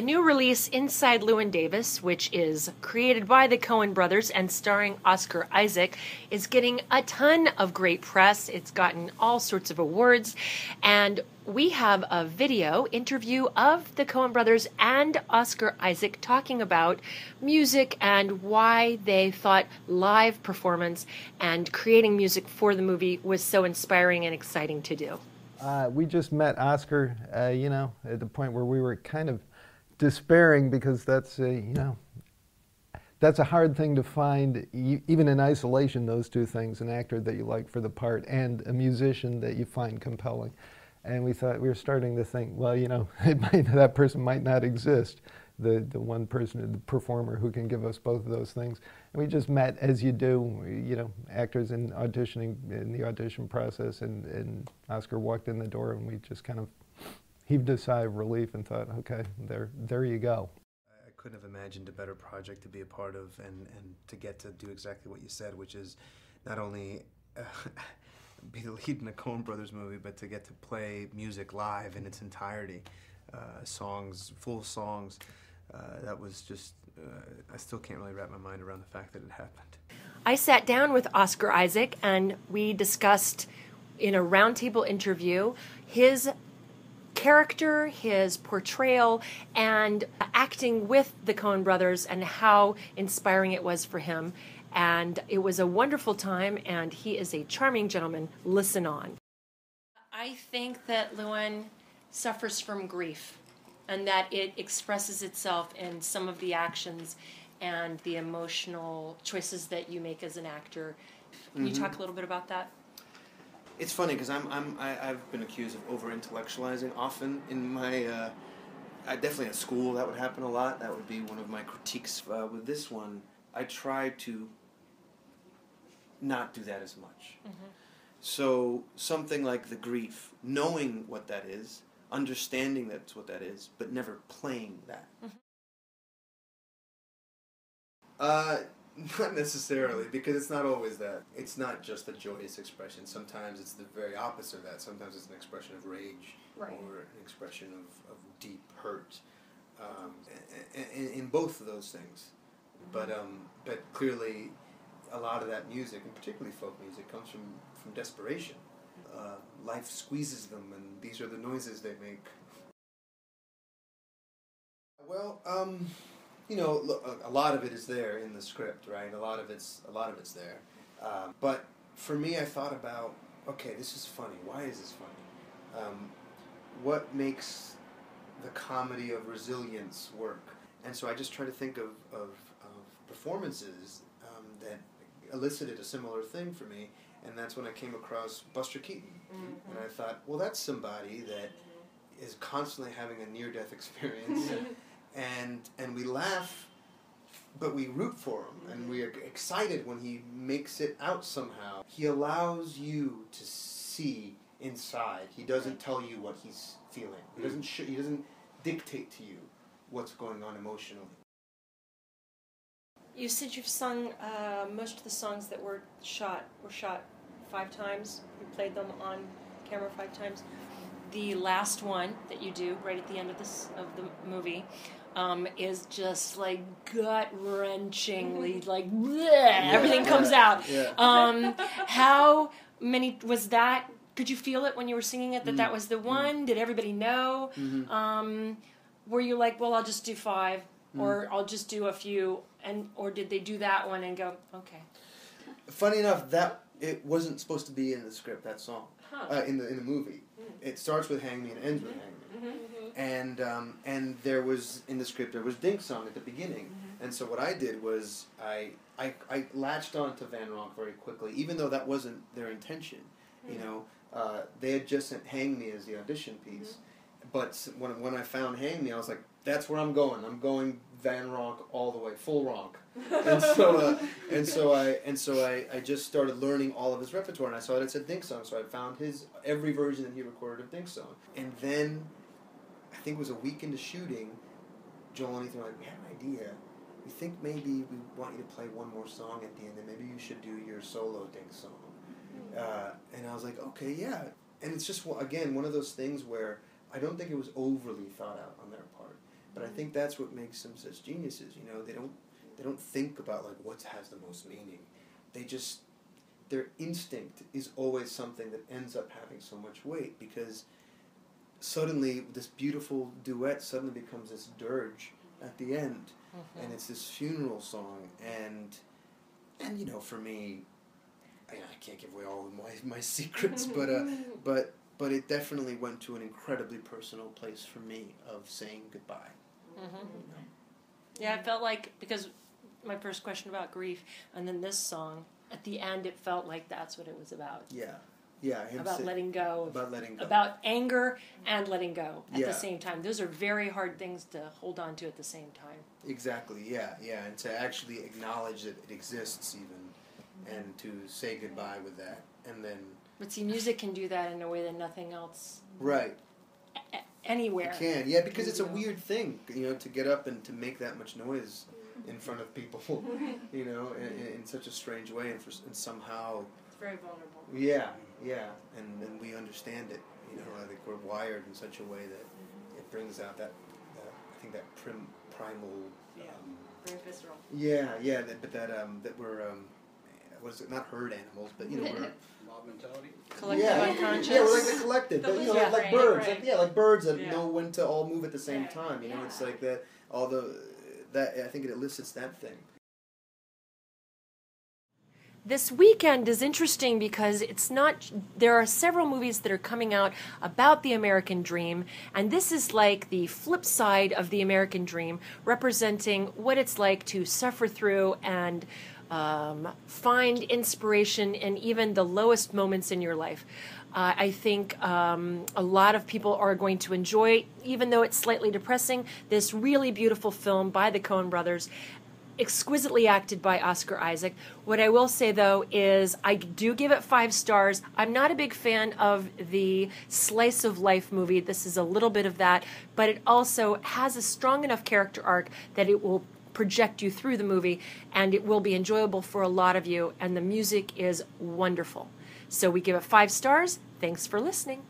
The new release, Inside Llewyn Davis, which is created by the Coen brothers and starring Oscar Isaac, is getting a ton of great press. It's gotten all sorts of awards. And we have a video interview of the Coen brothers and Oscar Isaac talking about music and why they thought live performance and creating music for the movie was so inspiring and exciting to do. We just met Oscar, at the point where we were kind of despairing, because that's a hard thing to find, even in isolation, those two things, an actor that you like for the part and a musician that you find compelling. And we were starting to think, well, that person might not exist, the one person, the performer who can give us both of those things. And we just met, as you do, actors in auditioning, in the audition process, and Oscar walked in the door and we just kind of heaved a sigh of relief and thought, okay, there you go. I couldn't have imagined a better project to be a part of and to get to do exactly what you said, which is not only be the lead in a Coen Brothers movie, but to get to play music live in its entirety, songs, full songs. That was just, I still can't really wrap my mind around the fact that it happened. I sat down with Oscar Isaac and we discussed in a roundtable interview his character, his portrayal, and acting with the Coen brothers and how inspiring it was for him. And it was a wonderful time, and he is a charming gentleman. Listen on. I think that Llewyn suffers from grief, and that it expresses itself in some of the actions and the emotional choices that you make as an actor. Can you talk a little bit about that? It's funny because I've been accused of over-intellectualizing often in my, definitely at school that would happen a lot. That would be one of my critiques. With this one, I try to not do that as much. So something like the grief, knowing what that is, understanding that's what that is, but never playing that. Not necessarily, because it's not always that. It's not just a joyous expression. Sometimes it's the very opposite of that. Sometimes it's an expression of rage, right, or an expression of deep hurt. In both of those things. But clearly, a lot of that music, and particularly folk music, comes from desperation. Life squeezes them, and these are the noises they make. Well, look, a lot of it is there in the script, right? A lot of it's there. But for me, I thought about, okay, this is funny. Why is this funny? What makes the comedy of resilience work? And so I just try to think of performances that elicited a similar thing for me, and that's when I came across Buster Keaton. And I thought, well, that's somebody that is constantly having a near-death experience, and we laugh, but we root for him, and we are excited when he makes it out somehow. He allows you to see inside. He doesn't tell you what he's feeling. He doesn't dictate to you what's going on emotionally. You said you've sung most of the songs that were shot 5 times. You played them on camera 5 times. The last one that you do right at the end of the movie is just like gut-wrenchingly, like bleh, everything comes out. How many was that? Could you feel it when you were singing it that was the one? Did everybody know? Were you like, well, I'll just do 5, or I'll just do a few, or did they do that one and go, okay? Funny enough, that it wasn't supposed to be in the script, that song, in the movie. It starts with Hang Me and ends with Hang Me. And there was, in the script, there was Dink Song at the beginning. And so what I did was I latched on to Van Ronk very quickly, even though that wasn't their intention. They had just sent Hang Me as the audition piece. But when I found Hang Me, I was like, that's where I'm going. I'm going Van Ronk all the way, full Ronk. And so I just started learning all of his repertoire, and I saw it said Dink Song, so I found every version that he recorded of Dink Song. And then, I think it was a week into shooting, Joel and Ethan were like, we had an idea. We think maybe we want you to play one more song at the end, and maybe you should do your solo Dink Song. And I was like, okay, yeah. And it's just, again, one of those things where I don't think it was overly thought out on their part. But I think that's what makes them such geniuses. You know, they don't think about like what has the most meaning. They just, their instinct is always something that ends up having so much weight, because suddenly this beautiful duet suddenly becomes this dirge at the end, and it's this funeral song, and you know, for me, I can't give away all of my secrets, but it definitely went to an incredibly personal place for me of saying goodbye. You know? Yeah, I felt like, because my first question about grief, and then this song, at the end it felt like that's what it was about. Yeah, about letting go. About letting go. About anger and letting go at the same time. Those are very hard things to hold on to at the same time. Exactly, yeah, and to actually acknowledge that it exists even, and to say goodbye with that, and then... But see, music can do that in a way that nothing else... Right. Anywhere. It can, yeah, because it's a weird thing, you know, to get up and to make that much noise in front of people, you know, in such a strange way, and somehow... It's very vulnerable. Yeah, and we understand it, you know, I think we're wired in such a way that it brings out that I think that primal... very visceral. Yeah, that we're, what is it, not herd animals, but, you know, we're... Mob mentality? Collective unconscious. Yeah, we're like the collective, but, you know, like birds, like birds that know when to all move at the same time, you know, it's like that, I think it elicits that thing. This weekend is interesting because there are several movies that are coming out about the American dream, and this is like the flip side of the American dream, representing what it's like to suffer through and find inspiration in even the lowest moments in your life. I think a lot of people are going to enjoy, even though it's slightly depressing, this really beautiful film by the Coen brothers, exquisitely acted by Oscar Isaac. What I will say, though, is I do give it 5 stars. I'm not a big fan of the slice of life movie. This is a little bit of that, but it also has a strong enough character arc that it will project you through the movie, and it will be enjoyable for a lot of you, and the music is wonderful. So we give it 5 stars. Thanks for listening.